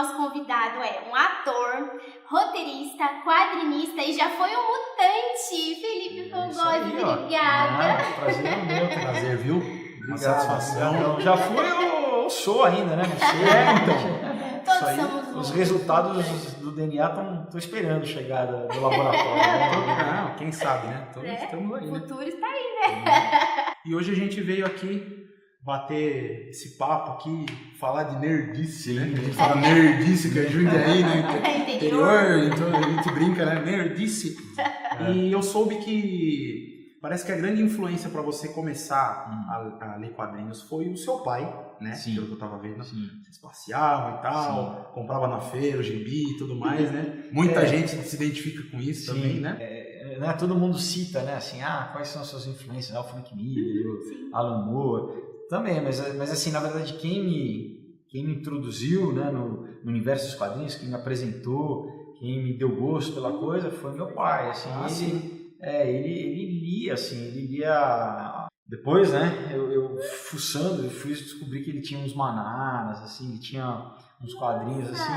nosso convidado é um ator, roteirista, quadrinista e já foi um mutante. Felipe Fogosi, obrigada. Prazer é meu, prazer, viu? Uma satisfação. Então, já fui, eu sou ainda, né? Não sei. Todos Isso aí, somos os resultados do DNA estão esperando chegar do laboratório. Né? Quem sabe, né? Todos estamos aí, O né? futuro está aí, né? E hoje a gente veio aqui bater esse papo aqui, falar de nerdice, né? A gente fala nerdice, que é Jundiaí, né? Interior, então a gente brinca, né? Nerdice. E eu soube que parece que a grande influência para você começar a ler quadrinhos foi o seu pai, né? Sim. Pelo que eu tava vendo. Sim. Vocês passeavam e tal, comprava na feira, o gibi e tudo mais, né? Muita gente se identifica com isso também, né? Né? Todo mundo cita, né? Assim, quais são as suas influências? O Frank Miller, o Alan Moore, também, mas assim, na verdade, quem me introduziu, né, no universo dos quadrinhos, quem me apresentou, quem me deu gosto pela coisa foi meu pai, assim, ele lia, assim, ele lia. Depois, né, eu fuçando, eu fui descobrir que ele tinha uns manaras, assim, ele tinha uns quadrinhos, assim,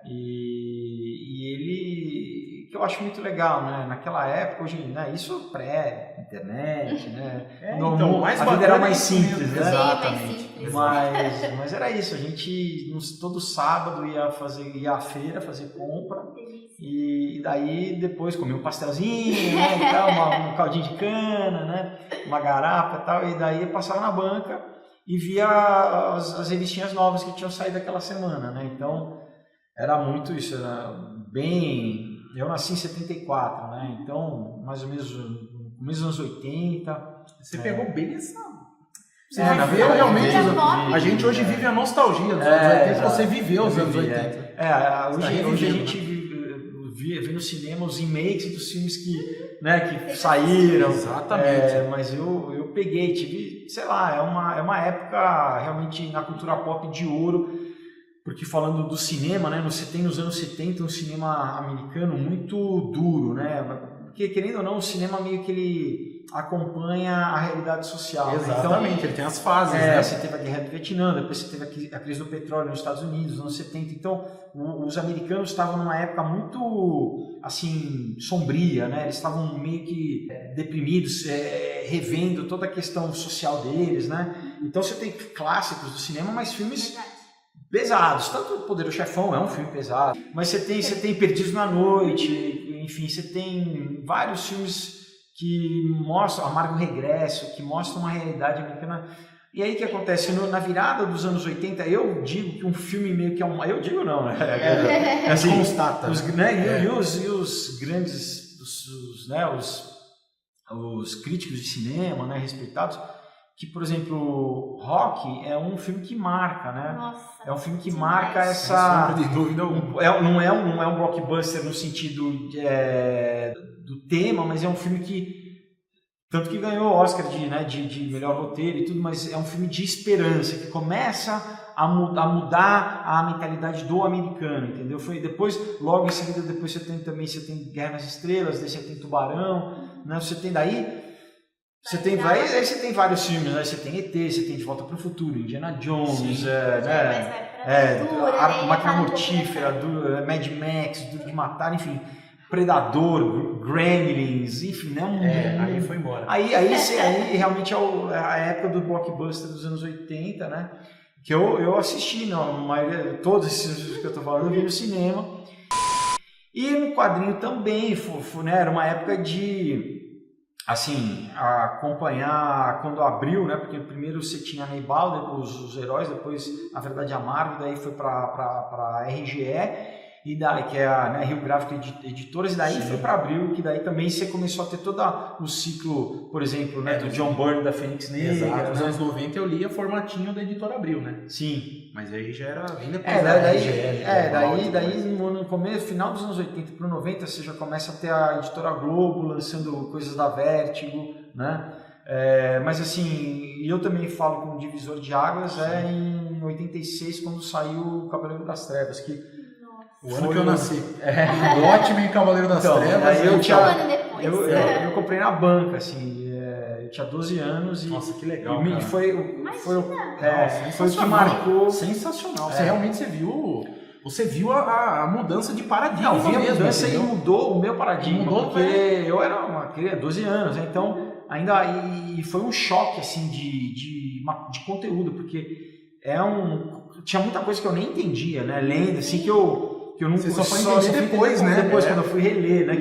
e ele, que eu acho muito legal, né, naquela época, hoje, né, isso pré-internet, né, então, a vida era mais simples, né, exatamente. Mas era isso, a gente todo sábado ia à feira fazer compra, e daí depois comia um pastelzinho, né, e tal, um caldinho de cana, né, uma garapa e tal, e daí passava na banca e via as revistinhas novas que tinham saído aquela semana, né, então era muito isso, era bem. Eu nasci em 74, né, então mais ou menos no começo dos anos 80. Você pegou bem essa. Você na viveu verdade, realmente. a gente hoje vive a nostalgia dos anos 80. Você viveu os anos 80. Hoje a gente vê no cinema os remakes dos filmes que saíram. Exatamente. Mas eu peguei, tive, sei lá, é uma época realmente na cultura pop de ouro, porque falando do cinema, né, você tem nos anos 70 um cinema americano muito duro, né, porque querendo ou não o cinema meio que ele acompanha a realidade social. Exatamente, então, ele tem as fases, né? Você teve a Guerra do Vietnã, depois você teve a crise do petróleo nos Estados Unidos, nos anos 70. Então, os americanos estavam numa época muito, assim, sombria, né? Eles estavam meio que deprimidos, revendo toda a questão social deles, né? Então, você tem clássicos do cinema, mas filmes pesados. Tanto O Poderoso Chefão é um filme pesado, mas você tem Perdidos na Noite, enfim, você tem vários filmes que mostram, Amargo Regresso, que mostram uma realidade americana. E aí o que acontece? Na virada dos anos 80, eu digo que um filme meio que é um... Eu digo não, né? Assim, constata. E os grandes, os críticos de cinema, né, respeitados, que, por exemplo, Rock é um filme que marca, né? Nossa, é um filme que marca essa... Sem dúvida não é um blockbuster no sentido do tema, mas é um filme que tanto que ganhou o Oscar de melhor roteiro e tudo, mas é um filme de esperança, que começa a mudar a mentalidade do americano, entendeu? Foi depois, logo em seguida, depois você tem Guerra nas Estrelas, daí você tem Tubarão, né? Você tem você tem vários filmes, né? Você tem ET, você tem De Volta para o Futuro, Indiana Jones, Máquina Mortífera, Mad Max, Duro de Matar, enfim, Predador, Gremlins, enfim, né? Aí foi embora. Aí realmente é a época do blockbuster dos anos 80, né? Que eu assisti, todos esses filmes que eu tô falando, eu vi no cinema. E no quadrinho também, né? Era uma época de... assim, acompanhar quando abriu, né? Porque primeiro você tinha a Neibal, os heróis, depois, na verdade, a Marvel, daí foi para RGE, e daí, que é a Rio Gráfico Editoras, e daí foi para Abril, que daí também você começou a ter todo o ciclo, por exemplo, né, do John Byrne, da Fênix Negra. Exato, nos anos 90 eu lia formatinho da Editora Abril, né? Sim. Mas aí já era vindo daí no começo, final dos anos 80 para 90, você já começa a ter a Editora Globo lançando coisas da Vértigo, né? Mas assim, eu também falo com o divisor de águas, em 86, quando saiu o Cavaleiro das Trevas, que o ano que eu nasci. Watchmen e Cavaleiro das Trevas. Aí eu comprei na banca, assim, eu tinha 12 anos. Nossa, que legal, foi o que marcou. Sensacional. Você realmente viu você viu a mudança de paradigma. Não, vi a mudança entendeu? e mudou o meu paradigma, Mudou, porque eu era uma criança, 12 anos, né? Então ainda e foi um choque assim de conteúdo, porque tinha muita coisa que eu nem entendia, né? Lendo assim que eu não Você só foi entender depois, né? Depois quando eu fui reler, né?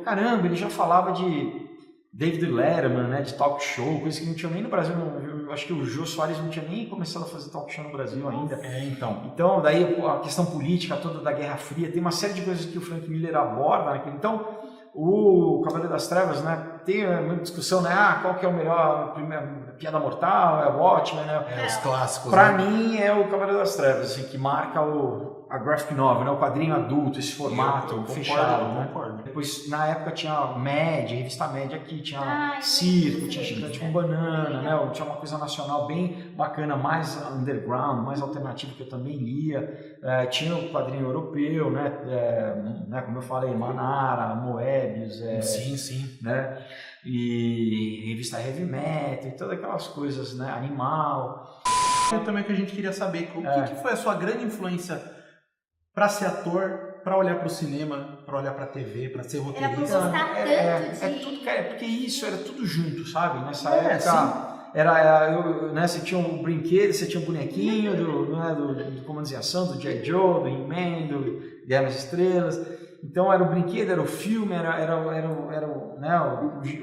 Caramba, ele já falava de David Letterman, né? De talk show, coisa que não tinha nem no Brasil. Eu acho que o Jô Soares não tinha nem começado a fazer talk show no Brasil ainda. Então daí a questão política toda da Guerra Fria, tem uma série de coisas que o Frank Miller aborda naquele. Então o Cavaleiro das Trevas, né? Tem uma discussão, né? Qual que é o melhor, Piada Mortal, é o Watchmen, né? Os clássicos. Pra mim é o Cavaleiro das Trevas, assim, que marca a graphic novel, né? O quadrinho adulto, esse formato fechado, né? Concordo. Depois, na época, tinha Mad, revista Mad aqui, tinha Circo, tinha Chiclete com Banana, né? Tinha uma coisa nacional bem bacana, mais underground, mais alternativa, que eu também lia. Tinha o quadrinho europeu, né? Como eu falei, Manara, Moebius, sim. né? E revista Heavy Metal, e todas aquelas coisas, né? Animal. Também que a gente queria saber, o que foi a sua grande influência para ser ator, para olhar para o cinema, para olhar para a TV, para ser roteirista? Era pra gostar tanto de... tudo, cara, porque isso era tudo junto, sabe? Nessa época, você tinha um brinquedo, você tinha um bonequinho do Comandos em Ação, do G.I. Joe, do He-Man, do Guerra nas Estrelas. Então era o brinquedo, era o filme, era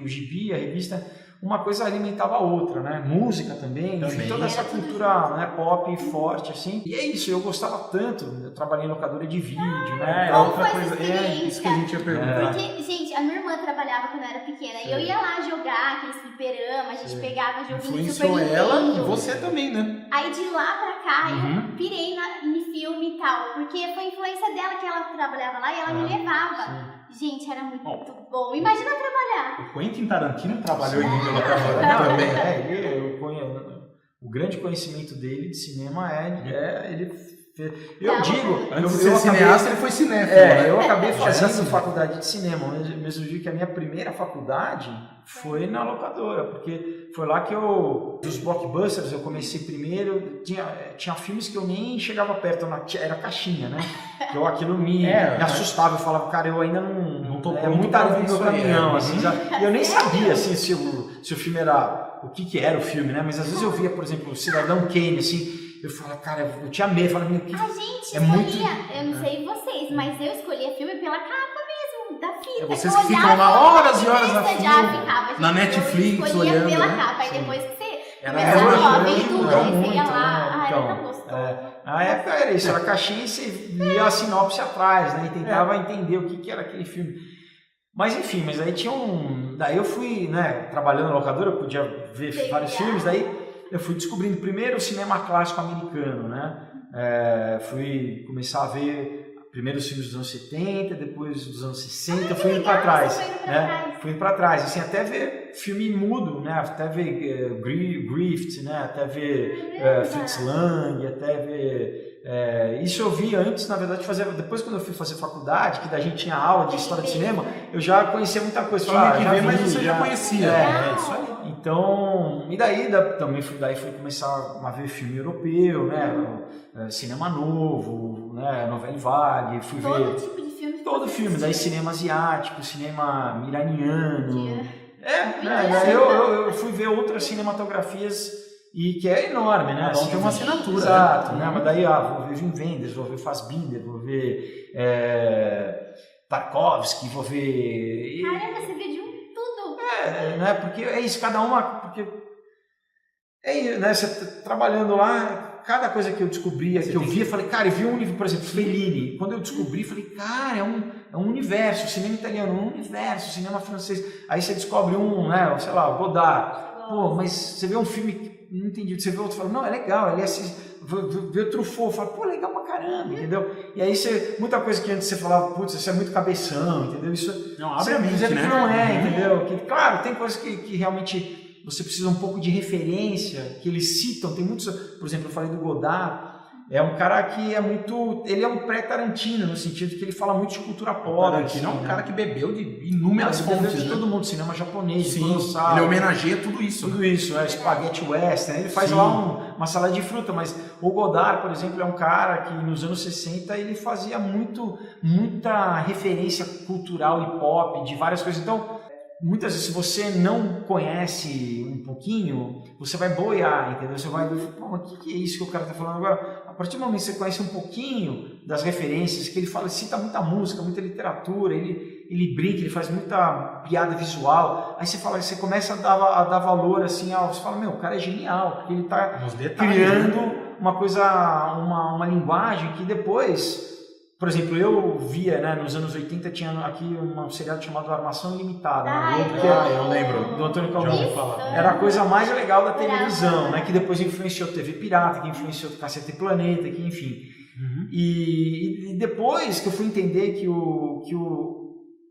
o gibi, a revista. Uma coisa alimentava a outra, né? Música também. Enfim, toda essa cultura, né, pop forte, assim. E é isso, eu gostava tanto. Eu trabalhei em locadora de vídeo, né? Outra coisa, isso que a gente ia perguntar. Porque, gente, a minha irmã trabalhava quando eu era pequena. E eu ia lá jogar aqueles fliperama, a gente pegava joguinho de Super Influenciou ela e Nintendo. você também, né? Aí de lá pra cá, eu pirei em filme e tal. Porque foi influência dela que ela trabalhava lá e ela me levava. Gente, era muito bom. Imagina trabalhar. O Quentin Tarantino trabalhou em locadora também. O grande conhecimento dele de cinema Antes de ser cineasta, ele foi cinéfilo. Eu acabei fazendo faculdade de cinema, mesmo dia que a minha primeira faculdade foi na locadora, porque foi lá que dos blockbusters, eu comecei primeiro, tinha filmes que eu nem chegava perto, era caixinha, né? Aquilo me assustava, eu falava, cara, eu ainda não tô pronto, muito tarde no meu caminhão, assim, e eu nem sabia, assim, se o filme era, o que era o filme, né? Mas às vezes eu via, por exemplo, o Cidadão Kane, assim, eu falava, cara, eu tinha medo, eu falava, meu, que... A gente escolhia, eu não sei vocês, mas eu escolhia filme pela capa mesmo, da fita. Vocês que ficam lá horas e horas na fila, na gente, Netflix, eu olhando, pela né? capa, aí depois que você Era começava a aventura, aí você ia lá, então, era tão gostoso. Na época era isso, era caixinha e você lia a sinopse atrás, né, e tentava entender o que era aquele filme. Mas enfim, aí tinha daí eu fui, né, trabalhando na locadora, eu podia ver vários filmes, daí eu fui descobrindo primeiro o cinema clássico americano, né? Fui começar a ver primeiro os filmes dos anos 70, depois dos anos 60, fui indo para trás, né? Fui indo para trás, assim, até ver filme mudo, né? Até ver Griffith, né? Até ver Fritz Lang, até ver... isso eu vi antes, na verdade, depois quando eu fui fazer faculdade, que da gente tinha aula de história de cinema, eu já conhecia muita coisa. Mas você já conhecia. Isso aí. Então, e daí fui começar a ver filme europeu, né? Cinema novo, né? Novela Vague, fui ver tipo de filme. Todo filme, daí cinema asiático, cinema iraniano. Eu fui ver outras cinematografias e que é enorme, né? Assim, tem uma assinatura. Exato, né? Mas daí, vou ver Wim Wenders, vou ver Fassbinder, vou ver Tarkovsky, vou ver... Caramba, você vê de tudo. Né? Porque é isso, cada uma... Porque né? Você trabalhando lá, cada coisa que eu descobria, que eu via, falei, cara, eu vi um livro, por exemplo, Fellini. Quando eu descobri, falei, cara, é um universo, cinema italiano, um universo, cinema francês. Aí você descobre né? Sei lá, Godard. Pô, mas você vê um filme que não entendi, você vê outro e fala, não, é legal, ele vê o Truffaut, fala, pô, legal pra caramba, entendeu? E aí muita coisa que antes você falava, putz, isso é muito cabeção, entendeu? Isso não, abre a mente, né? Que não entendeu? Que, claro, tem coisas que realmente você precisa um pouco de referência, que eles citam, tem muitos, por exemplo, eu falei do Godard, É um cara que é muito... Ele é um pré-Tarantino, no sentido que ele fala muito de cultura pop. Tarantino é um cara que bebeu de inúmeras fontes, de todo mundo, cinema japonês, sim, ele homenageia tudo isso. Tudo isso, Spaghetti Western, ele faz lá uma salada de fruta, mas o Godard, por exemplo, é um cara que nos anos 60 ele fazia muita referência cultural e pop, de várias coisas. Então, muitas vezes, se você não conhece um pouquinho, você vai boiar, entendeu? Você vai, pô, mas o que é isso que o cara está falando agora? A partir do momento que você conhece um pouquinho das referências, que ele fala, cita muita música, muita literatura, ele brinca, ele faz muita piada visual, aí você começa a dar valor assim, você fala, meu, o cara é genial, porque ele está criando uma coisa, uma linguagem que depois... Por exemplo, eu via, né, nos anos 80 tinha aqui um seriado chamado Armação Ilimitada. Eu lembro. Do Antônio Caldeira. Era a coisa mais legal da televisão, né, que depois influenciou TV Pirata, que influenciou Cacete Planeta, que enfim. E depois que eu fui entender que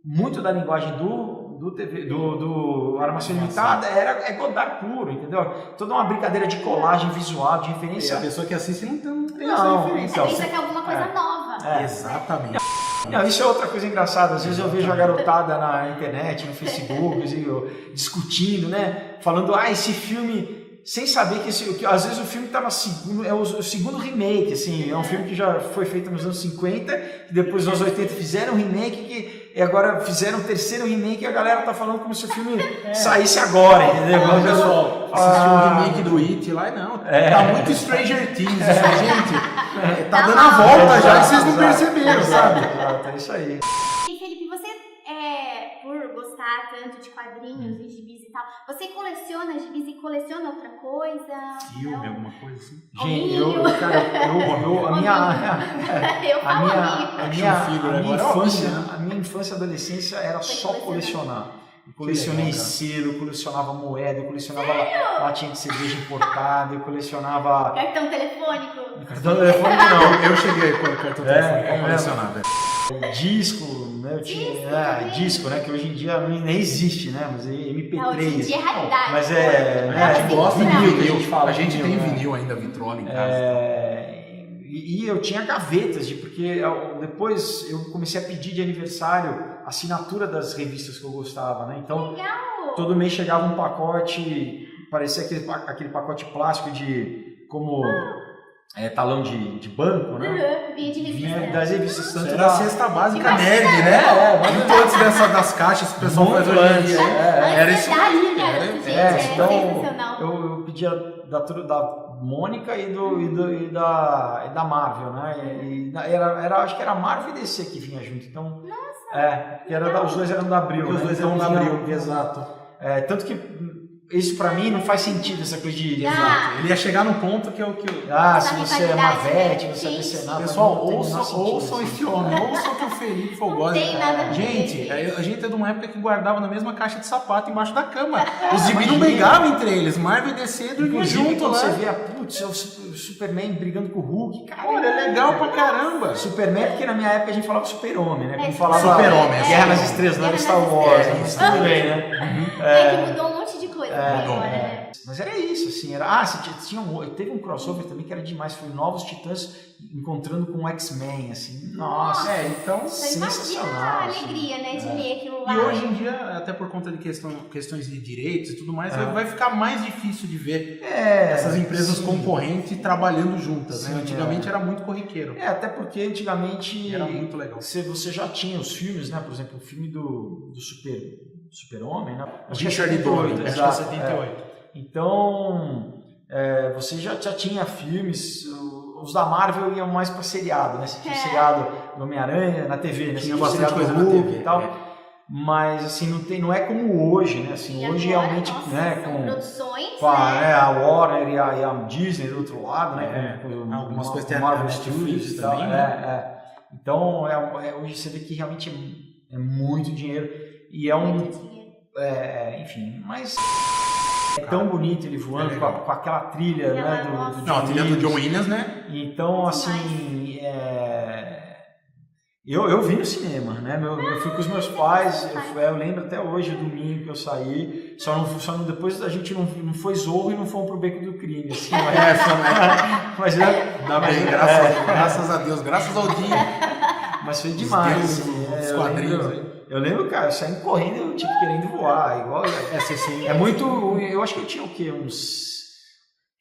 muito da linguagem do Armação Ilimitada é Godard puro, entendeu? Toda uma brincadeira de colagem visual, de referência. E a pessoa que assiste não tem essa referência. Pensa que é alguma coisa nova. Exatamente. Não, isso é outra coisa engraçada. Às vezes eu vejo a garotada na internet, no Facebook, assim, discutindo, né? Falando, esse filme... Sem saber que às vezes o filme está o segundo remake, assim, é um filme que já foi feito nos anos 50, que depois nos anos 80 fizeram um remake, e agora fizeram o terceiro remake e a galera tá falando como se o filme saísse agora, entendeu? O pessoal assistiu o remake do It lá e não, tá muito Stranger Things, gente, tá dando a volta já e vocês não perceberam, sabe? Exato, é isso aí. E Felipe, você, por gostar tanto de quadrinhos e gibis e tal, você coleciona gibis e coleciona outra coisa? Filme, alguma coisa assim? Gente, a minha infância e adolescência era só colecionar. Eu colecionei selo, eu colecionava moeda, eu colecionava latinha de cerveja importada, eu colecionava... Cartão telefônico? Cartão telefônico não. Eu cheguei com o cartão telefônico colecionado. Disco, né? Eu tinha disco, né? Que hoje em dia nem existe, né? Mas MP3. Não, hoje em dia é raridade. Mas a gente gosta de vinil, a gente tem vinil ainda, vitrola em casa. E eu tinha gavetas, porque depois eu comecei a pedir de aniversário assinatura das revistas que eu gostava, né? Então, legal. Todo mês chegava um pacote, parecia aquele pacote plástico talão de banco, né? Vinha das revistas. Tanto era a cesta básica nerd, né? Muito antes das caixas que o pessoal faz hoje em dia. Era isso aí. Então, eu pedia da Mônica e da Marvel, né? Acho que era Marvel e DC que vinha junto. Então, os dois eram da Abril. Os dois eram da Abril, exato. Tanto que isso pra mim não faz sentido, essa coisa de... Exato. Ele ia chegar no ponto que é o que... se você é Marvete, você é decenado... Pessoal, ouçam esse homem, ouçam o que o Felipe Fogosi... Gente, a gente é de uma época que guardava na mesma caixa de sapato embaixo da cama. Os gibis não brigavam entre eles, Marvel e DC dormiam junto, né? Você vê, o Superman brigando com o Hulk, cara... Olha, é legal pra caramba! Superman, porque na minha época a gente falava Super-Homem, né? Como falava Super-Homem, Guerra nas Estrelas, não era Star Wars, tudo bem, né? Que mudou um monte de coisa. Mas era isso, assim, teve um crossover também que era demais, foi Novos Titãs encontrando com o X-Men, assim, nossa, então sensacional. Imagina a alegria, né, de ler aquilo lá. E hoje em dia, até por conta de questões de direitos e tudo mais, vai ficar mais difícil de ver essas empresas concorrentes trabalhando juntas, né? Antigamente era muito corriqueiro. Até porque antigamente era muito legal. Você já tinha os filmes, né, por exemplo, o filme do Super-Homem, né? Richard Donner, acho que é 78. Então, você já tinha filmes, os da Marvel iam mais para seriado, né? Você tinha seriado do Homem-Aranha na TV, né? Tinha bastante coisa na TV e tal. Mas, assim, não é como hoje, né? Assim, hoje realmente, né? Com produções, a Warner e a Disney do outro lado, né? Algumas coisas tem Marvel Studios também, também, né? Então, hoje você vê que realmente é muito dinheiro. E enfim, mas... É tão bonito ele voando com aquela trilha, né, do a trilha do John Williams, né? Então, assim, eu vi no cinema, né? Eu fui com os meus pais, eu lembro até hoje, o domingo que eu saí, Só não depois a gente não foi Zorro e não fomos pro Beco do Crime. Assim, mas Ainda bem, graças a Deus, graças ao dia. Mas foi demais. Os quadrinhos aí. Eu lembro, cara, saindo correndo, eu tipo querendo voar. Igual, é muito. Eu acho que eu tinha o quê? Uns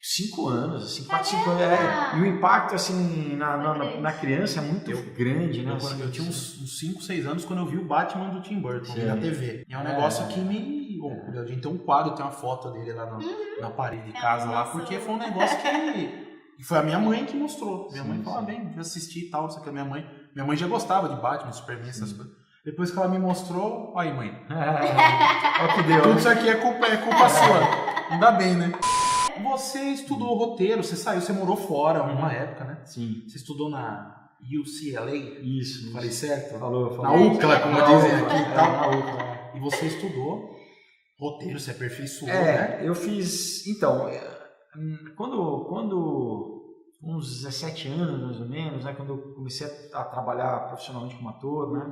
5 anos, assim, 4, 5 anos. E o impacto, assim, na criança é muito grande, né? Eu tinha uns 5, 6 anos quando eu vi o Batman do Tim Burton na TV. E é um negócio que me. A gente tem um quadro, tem uma foto dele lá na parede de casa lá, porque foi um negócio que foi a minha mãe que mostrou. Minha mãe falou, vem assistir e tal, só que minha mãe já gostava de Batman, de Superman, essas coisas. Depois que ela me mostrou, aí mãe. Olha o que deu. Tudo isso aqui é culpa sua. Ainda bem, né? Você estudou roteiro, você morou fora uma época, né? Sim. Você estudou na UCLA? Isso. Falei certo? Falou. Na UCLA, como dizem aqui e tal. Na UCLA. E você estudou roteiro, você aperfeiçoou, né? Eu fiz... Então, quando uns 17 anos, mais ou menos, né? Quando eu comecei a trabalhar profissionalmente como ator, né?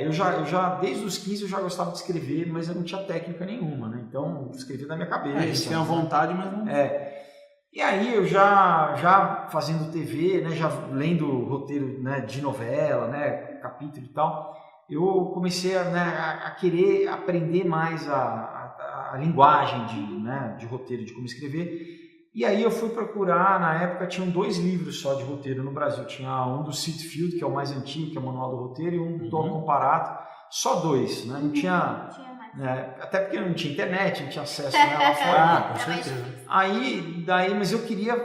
Eu já, desde os 15, eu já gostava de escrever, mas eu não tinha técnica nenhuma, né? Então, eu escrevia da minha cabeça. A gente tem a vontade, mas não... E aí, eu já fazendo TV, né? Já lendo roteiro, né? De novela, né? Capítulo e tal, eu comecei a querer aprender mais a linguagem de roteiro, de como escrever. E aí eu fui procurar, na época tinham 2 livros só de roteiro no Brasil. Tinha um do Sid Field, que é o mais antigo, que é o Manual do Roteiro, e um do Tom Comparato. Só 2, né? Não tinha... até porque não tinha internet, não tinha acesso lá fora. Com certeza. Mas eu queria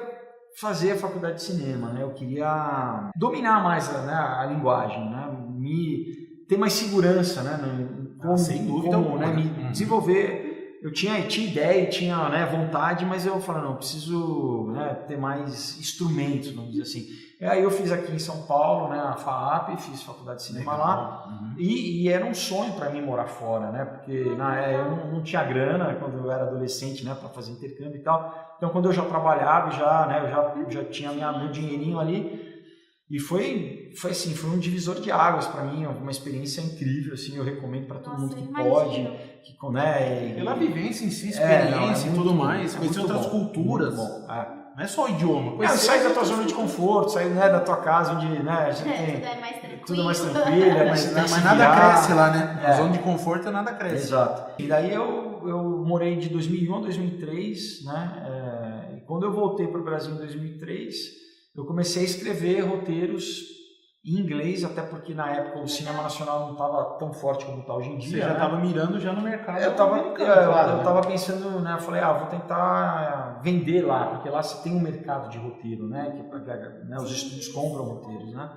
fazer a faculdade de cinema, né? Eu queria dominar mais a linguagem, né? Ter mais segurança, né? Sem dúvida alguma. Me desenvolver... Eu tinha ideia, tinha vontade, mas eu falei, não, eu preciso ter mais instrumentos, vamos dizer assim. E aí eu fiz aqui em São Paulo, né, a FAAP, fiz faculdade de cinema lá, e era um sonho para mim morar fora, né, porque eu não tinha grana quando eu era adolescente, né, para fazer intercâmbio e tal. Então quando eu já trabalhava, eu já tinha meu dinheirinho ali. E foi assim, foi um divisor de águas para mim, uma experiência incrível, assim, eu recomendo para todo mundo que pode, pela vivência em si, experiência e tudo mais, conhecer outras culturas. Não é só o idioma. Sair da tua zona de conforto, sair da tua casa onde a gente tem tudo mais tranquilo, mas nada cresce lá, né? Na zona de conforto nada cresce. Exato. E daí eu morei de 2001 a 2003, né? E quando eu voltei para o Brasil em 2003, eu comecei a escrever roteiros em inglês, até porque na época o cinema nacional não estava tão forte como está hoje em dia. Você já estava mirando já no mercado. Eu estava pensando, né? Eu falei, vou tentar vender lá, porque lá você tem um mercado de roteiro, né? Os estúdios compram roteiros, né?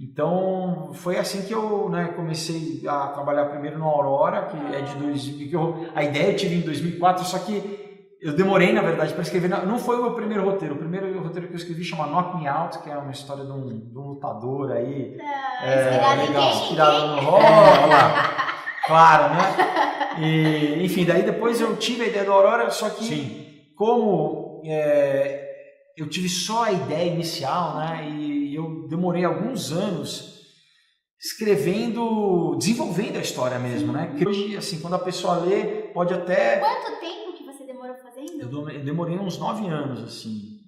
Então foi assim que eu comecei a trabalhar primeiro no Aurora, que é de 2000, a ideia eu tive em 2004, só que eu demorei, na verdade, para escrever. Não foi o meu primeiro roteiro. O primeiro roteiro que eu escrevi chama Knock Me Out, que é uma história de um lutador aí. Inspirado no Olha lá. Claro, né? E, enfim, daí depois eu tive a ideia do Aurora, só que como eu tive só a ideia inicial, né? E eu demorei alguns anos desenvolvendo a históra mesmo, né? Que hoje, assim, quando a pessoa lê, pode até... Quanto tempo que você demorou fazendo? Eu demorei uns 9 anos, assim.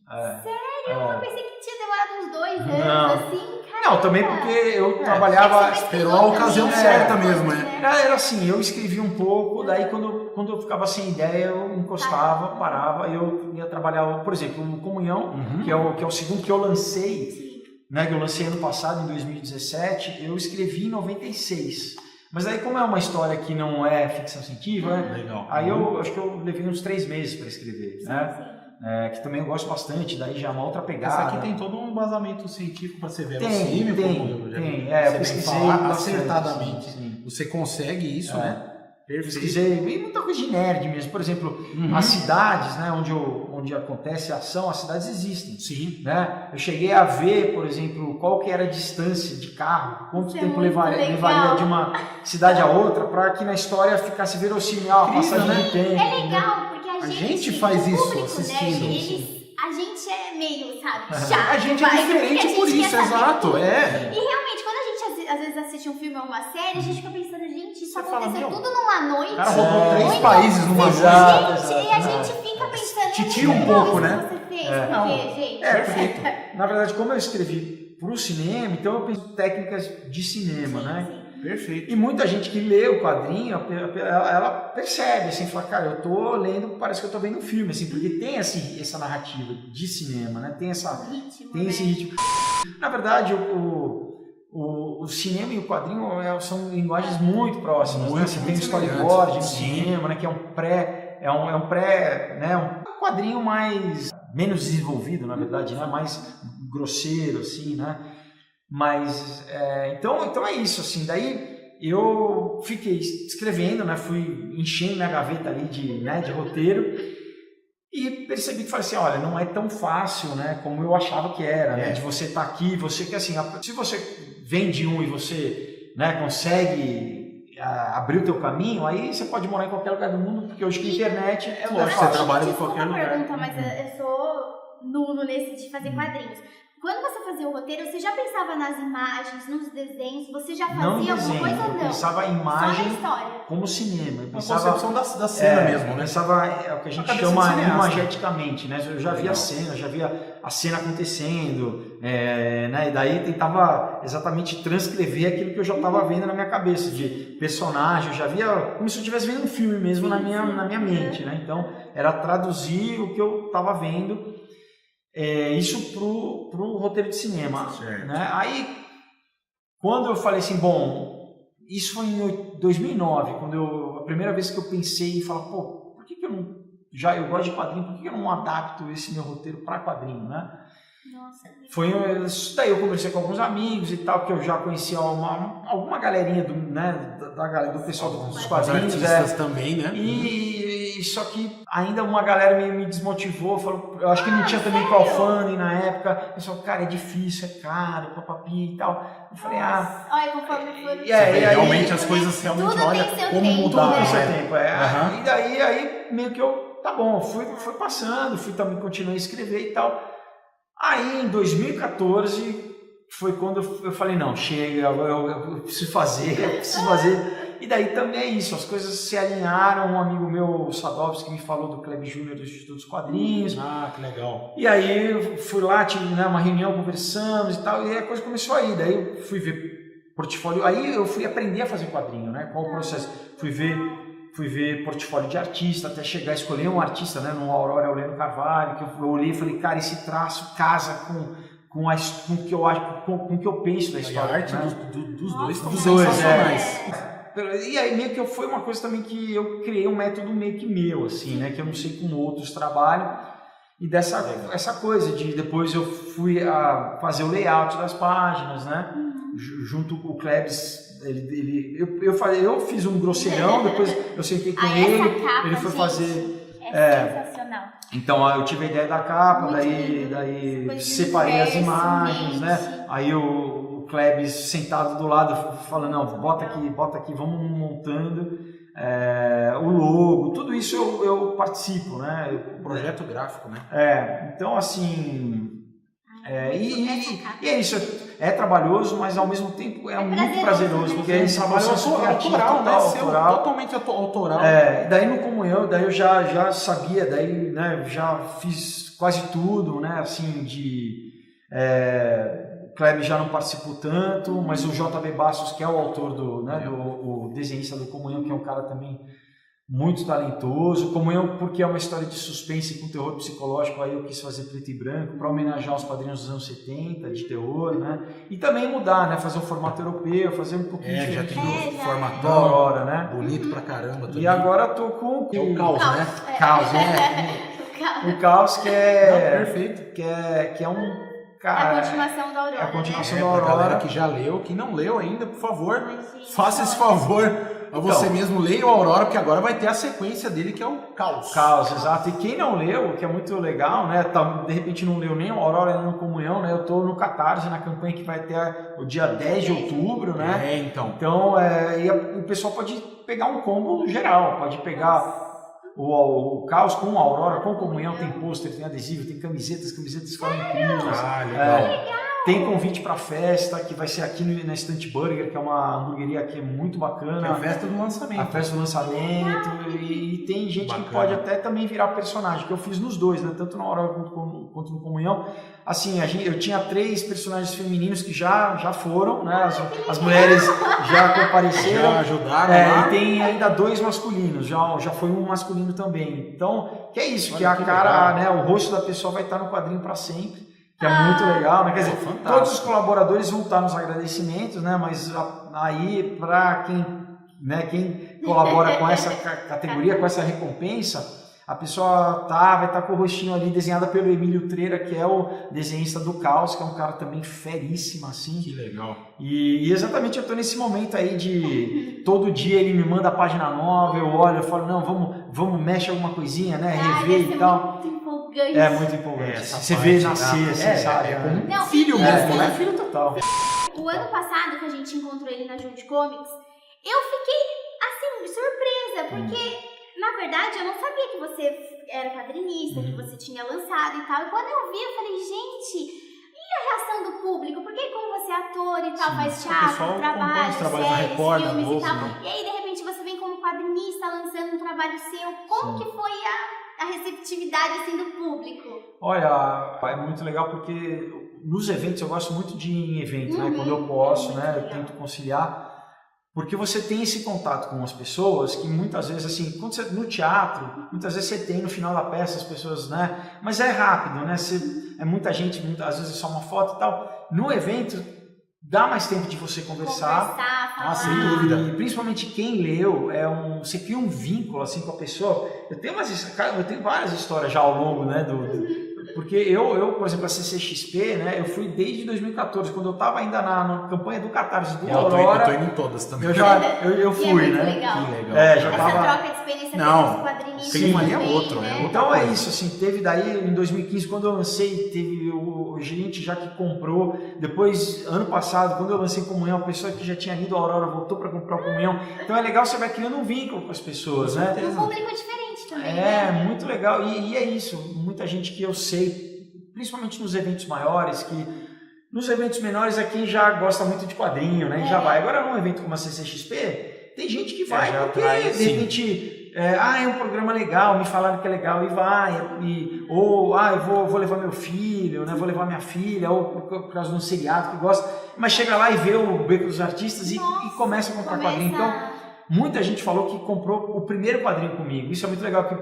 Sério? Eu pensei que tinha demorado uns 2 anos, assim, cara. Não, também porque eu trabalhava... Esperou a ocasião certa mesmo, né? Era assim, eu escrevia um pouco, daí quando eu ficava sem ideia, eu encostava, parava, e eu ia trabalhar, por exemplo, no Comunhão, que é o segundo que eu lancei, né, que eu lancei ano passado, em 2017, eu escrevi em 96. Mas aí, como é uma história que não é ficção científica, né? Legal. Aí eu acho que eu levei uns 3 meses para escrever, né? Que também eu gosto bastante, daí já é uma outra pegada. Essa aqui tem todo um embasamento científico para você ver. Tem. Eu pesquisei acertadamente. Sim. Você consegue isso, né? Pesquisei, e muita coisa de nerd mesmo. Por exemplo, as cidades, né, onde acontece a ação, as cidades existem. Sim. Né? Eu cheguei a ver, por exemplo, qual que era a distância de carro, quanto tempo levaria de uma cidade a outra, para que na história ficasse verossímil a passagem do tempo. É legal, porque a gente faz isso público, assistindo. A gente é meio, sabe, chato. A gente é diferente por isso, exato. E realmente, quando a gente às vezes assiste um filme ou uma série, a gente fica pensando, gente, isso aconteceu tudo numa noite. Cara, rodou 3 países numa noite. E a gente fica pensando... Te tira um pouco, né? Você fez, porque, gente... Perfeito. Na verdade, como eu escrevi pro cinema, então eu penso em técnicas de cinema, né? Sim. Perfeito. E muita gente que lê o quadrinho, ela percebe, assim, fala, cara, eu tô lendo, parece que eu tô vendo um filme, assim, porque tem essa narrativa de cinema, né? Tem esse ritmo. Na verdade, o cinema e o quadrinho são linguagens muito próximas. Muito, Você muito tem o storyboard no Sim. cinema, né? Que é um quadrinho menos desenvolvido, na verdade, né? Mais grosseiro, assim, né? Mas, então é isso, assim, daí eu fiquei escrevendo, né, fui enchendo minha gaveta ali de roteiro e percebi que, falei assim, olha, não é tão fácil, né, como eu achava que era, né, de você estar aqui, você que, assim, se você vem de um e você, né, consegue abrir o teu caminho, aí você pode morar em qualquer lugar do mundo, porque hoje com a internet é lógico, fácil. você trabalha em qualquer lugar. Pergunta, mas eu sou nulo nesse de fazer quadrinhos. Quando você fazia o roteiro, você já pensava nas imagens, nos desenhos? Você já fazia alguma coisa ou não? Eu pensava em imagem só na história. como cinema. Eu A pensava, concepção da cena mesmo, eu né? pensava o que a gente chama imageticamente, né? Eu já via a cena, já via a cena acontecendo, né? E daí tentava exatamente transcrever aquilo que eu já estava vendo na minha cabeça, de personagem, eu já via como se eu estivesse vendo um filme mesmo na minha mente, né? Então, era traduzir o que eu estava vendo. Isso pro roteiro de cinema, né? Aí, quando eu falei assim, bom, isso foi em 2009, a primeira vez que eu pensei em falar, pô, por que eu não, eu gosto de quadrinho, por que eu não adapto esse meu roteiro para quadrinho, né? Nossa. Foi isso daí, eu conversei com alguns amigos e tal, que eu já conhecia alguma galerinha do pessoal dos quadrinhos. Artistas também, né? E só que ainda uma galera me desmotivou, falou, eu acho que não tinha também crowdfunding na época. Eu falei, cara, é difícil, é caro, papapi e tal. Eu falei, olha, conforme foi. Realmente as coisas realmente, olha como mudar. Tudo no seu tempo, E daí meio que tá bom, fui passando, também continuei a escrever e tal. Aí em 2014 foi quando eu falei, não, chega, eu preciso fazer, E daí também é isso, as coisas se alinharam. Um amigo meu, o Sadovski, me falou do Kleber Júnior do Instituto dos Quadrinhos. Ah, que legal. E aí eu fui lá, tive uma reunião, conversamos e tal, e a coisa começou aí. Daí eu fui ver portfólio, aí eu fui aprender a fazer quadrinho, né? Qual o processo? Fui ver portfólio de artista, até chegar a escolher um artista, né? No Aurora Aurélio Carvalho, que eu olhei e falei, cara, esse traço casa com o que eu acho, com o que eu penso da história. A arte, né? dos dois estão sensacionais. E aí meio que foi uma coisa também que eu criei um método meio que meu, assim, né? Que eu não sei como outros trabalham. E essa coisa de depois eu fui a fazer o layout das páginas, né? Junto com o Klebs, eu fiz um grosseirão, depois eu sentei com ele foi fazer... sensacional. Então eu tive a ideia da capa, daí separei as imagens, né? Aí o Klebs sentado do lado falando, não, bota aqui, vamos montando o logo, tudo isso eu participo, né? Projeto gráfico, né? Então assim, e é isso, é trabalhoso, mas ao mesmo tempo é muito prazeroso, porque é trabalho autoral, né? Totalmente autoral. Daí no Comunhão, daí eu já sabia, daí, né, já fiz quase tudo, né, assim, o Kleber já não participou tanto, mas o JB Bastos, que é o autor o desenhista do Comunhão, que é um cara também muito talentoso. Comunhão, porque é uma história de suspense com terror psicológico, aí eu quis fazer preto e branco para homenagear os quadrinhos dos anos 70 de terror, né? E também mudar, né? Fazer um formato europeu, fazer um pouquinho já tem o formato da Aurora, né? Bonito pra caramba também. E agora tô com o Caos, né? Caos, o Caos que é perfeito, que é um cara, a continuação da Aurora. A continuação da Aurora. Galera que já leu, que não leu ainda, por favor, faça esse favor. Você mesmo leia o Aurora, porque agora vai ter a sequência dele, que é o Caos. Caos, exato. E quem não leu, que é muito legal, né? De repente não leu nem o Aurora nem o Comunhão, né? Eu estou no Catarse, na campanha que vai ter o dia 10 de outubro, né? Então. E o pessoal pode pegar um combo geral, pode pegar o Caos com a Aurora, com o Comunhão, tem pôster, tem adesivo, tem camisetas ficaram incríveis. Legal. Tem convite para festa, que vai ser aqui na Instant Burger, que é uma hamburgueria aqui muito bacana. Que é a festa do lançamento. A festa do lançamento. E tem gente bacana. Que pode até também virar personagem, que eu fiz nos dois, né? Tanto na hora quanto no Comunhão. Assim, eu tinha 3 personagens femininos que já foram, né? As mulheres já compareceram. Já ajudaram lá. E tem ainda 2 masculinos, já foi um masculino também. Então, que é isso, olha, que a que cara, legal. né? O rosto da pessoa vai estar no quadrinho para sempre. Que é muito legal, né? Quer dizer, fantástico. Todos os colaboradores vão estar nos agradecimentos, né? Mas aí, para quem colabora com essa categoria, com essa recompensa, a pessoa vai estar com o rostinho ali desenhada pelo Emílio Treira, que é o desenhista do Caos, que é um cara também feríssimo, assim. Que legal. E exatamente eu estou nesse momento aí de todo dia ele me manda a página nova, eu olho, eu falo, não, vamos mexe alguma coisinha, né? Rever e tal. É muito empolgante. Você vê nascer, assim, sabe? É como Não, filho mesmo, né? Filho total. O ano passado que a gente encontrou ele na Junte Comics, eu fiquei, assim, surpresa, porque, na verdade, eu não sabia que você era quadrinista, que você tinha lançado e tal. E quando eu vi, eu falei, gente, e a reação do público? Porque como você é ator e tal, faz teatro, trabalha na Record, na filmes Globo, e tal. né? E aí, de repente, você vem como quadrinista lançando um trabalho seu. Como que foi a receptividade, assim, do público? Olha, é muito legal porque nos eventos, eu gosto muito de ir em evento, né? Quando eu posso, né? Eu tento conciliar. Porque você tem esse contato com as pessoas que muitas vezes, assim, quando você, no teatro, muitas vezes você tem no final da peça as pessoas, né? Mas é rápido, né? É muita gente, às vezes é só uma foto e tal. No evento, dá mais tempo de você conversar. Falar. Sem dúvida. E principalmente quem leu, você cria um vínculo assim com a pessoa. Eu tenho várias histórias já ao longo, né? Porque eu, por exemplo, a CCXP, né? Eu fui desde 2014, quando eu estava ainda na campanha do Catarse do Aurora. Eu tô indo em todas também. Eu fui, né? Legal. Que legal. Essa troca de experiência Não, com os quadrinistas. tem um ali é também, outro, né? é Então é isso, assim, teve daí em 2015, quando eu lancei, teve o gerente já que comprou. Depois, ano passado, quando eu lancei Comunhão, a pessoa que já tinha ido à Aurora voltou para comprar o Comunhão. Então é legal, você vai criando um vínculo com as pessoas, né? E o público é diferente também, né? Muito legal. E é isso, muita gente que eu sei, principalmente nos eventos maiores, que nos eventos menores é quem já gosta muito de quadrinho, né? E já vai. Agora, num evento como a CCXP, tem gente que vai porque, de repente, é um programa legal, me falaram que é legal e vai. Eu vou levar meu filho, né? Vou levar minha filha, ou por causa de um seriado que gosta. Mas chega lá e vê o Beco dos Artistas e começa a comprar quadrinho. Então, muita gente falou que comprou o primeiro quadrinho comigo. Isso é muito legal, que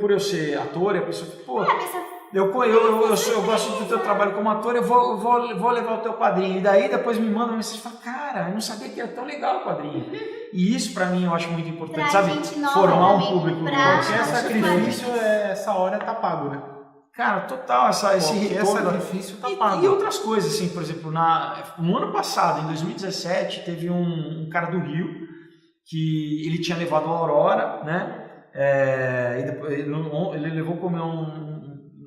por eu ser ator, a pessoa eu gosto do teu trabalho como ator, eu vou levar o teu quadrinho. E daí depois me manda uma mensagem e fala, cara, eu não sabia que era tão legal o quadrinho. E isso pra mim eu acho muito importante, sabe? Formar um público. Qualquer sacrifício, essa hora tá pago, né? Cara, total, esse retorno. Sacrifício tá pago. E outras coisas, assim, por exemplo, no ano passado, em 2017, teve um cara do Rio que ele tinha levado a Aurora, né? Ele levou como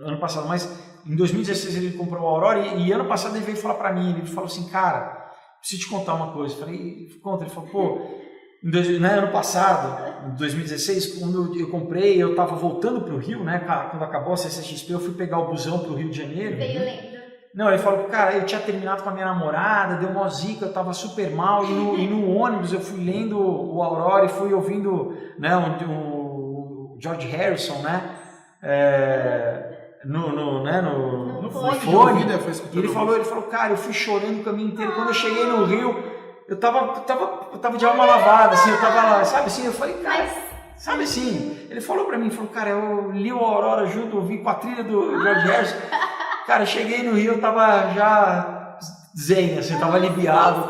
ano passado, mas em 2016 ele comprou a Aurora e ano passado ele veio falar pra mim, ele falou assim, cara, preciso te contar uma coisa. Eu falei, conta. Ele falou, ano passado, em 2016, quando eu comprei, eu tava voltando pro Rio, né, quando acabou a CCXP, eu fui pegar o busão pro Rio de Janeiro. Veio lendo. Não, ele falou, cara, eu tinha terminado com a minha namorada, deu mó zica, eu tava super mal, e no ônibus eu fui lendo o Aurora e fui ouvindo, né, o George Harrison, né, no fone. E ele falou, cara, eu fui chorando o caminho inteiro. Quando eu cheguei no Rio, eu tava de alma lavada, assim, eu tava, sabe assim, eu falei, cara, sabe assim, ele falou pra mim, cara, eu li o Aurora junto, ouvi com a trilha do George Harrison. Cara, eu cheguei no Rio, eu tava já zen, assim, eu tava aliviado.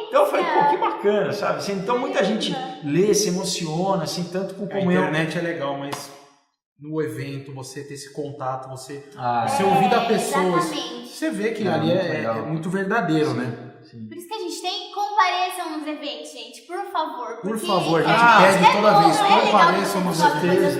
Então eu falei, que bacana, sabe? Assim, então muita gente lê, se emociona, assim, tanto com Comunhão. A internet é legal, mas no evento, você ter esse contato, você ouvir da pessoa, você vê que ali é muito verdadeiro, né? Sim. Por isso que a gente compareçam nos eventos, gente, por favor. Por favor, a gente pede toda vez, compareçam nos eventos.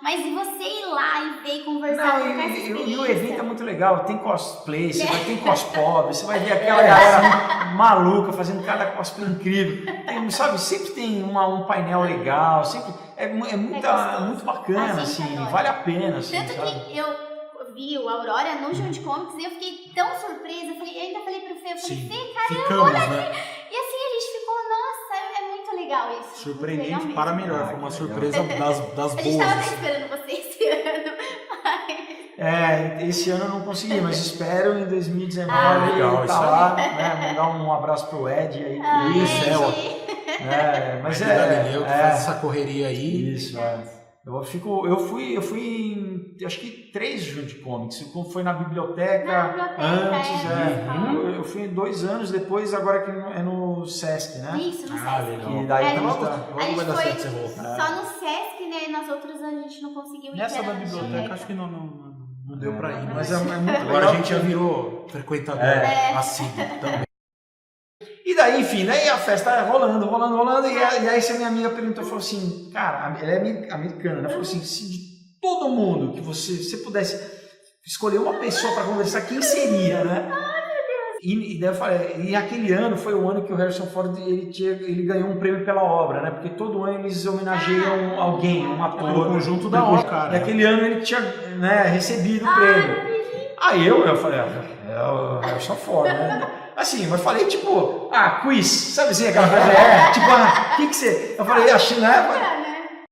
Mas e você ir lá e ver e conversar com essa experiência? E o evento é muito legal, tem cosplay, você vai ter cospobre, você vai ver aquela galera maluca fazendo cada cosplay incrível. Sabe, sempre tem um painel legal, sempre é muito bacana, assim, vale a pena. Assim, tanto sabe? que eu vi o Aurora no Junte Comics e eu fiquei tão surpresa. Eu ainda falei pro Fê, eu falei, Sim, Fê, caramba, ficamos, olha né? aqui. E assim a gente ficou, nossa, é muito legal isso. Surpreendente muito legal para mesmo. melhor. Foi uma surpresa das A gente tava até boas. esperando você esse ano. Esse ano eu não consegui, mas espero em 2019 legal, tá isso lá, né, mandar um abraço pro Ed aí. Isso, Mas Galileu, que faz essa correria aí. Isso, Eu fui em, acho que 3 Junte Comics. Foi na biblioteca, antes, eu fui 2 anos depois, agora que é no Sesc, né? Isso, no Sesc. Legal. Que daí É, Logo a gente vai dar foi certo você voltar. só no Sesc, né? Nas outras a gente não conseguiu ir. Nessa que da era na biblioteca, acho que não deu pra ir. Mas é muito Agora legal a gente já virou frequentador assíduo também. E daí, enfim, daí a festa rolando, e aí essa minha amiga perguntou, falou assim, cara, ela é americana, né? Falou assim, se de todo mundo que você pudesse escolher uma pessoa para conversar, quem seria, né? E daí eu falei, e aquele ano foi o ano que o Harrison Ford ele ganhou um prêmio pela obra, né? Porque todo ano eles homenageiam alguém, um ator. O conjunto da obra, cara. E aquele ano ele tinha, né, recebido o prêmio. Aí eu falei, é o Harrison Ford, né? Assim, mas falei tipo, quiz, sabe assim, aquela coisa, o que você... Eu falei, achei, né?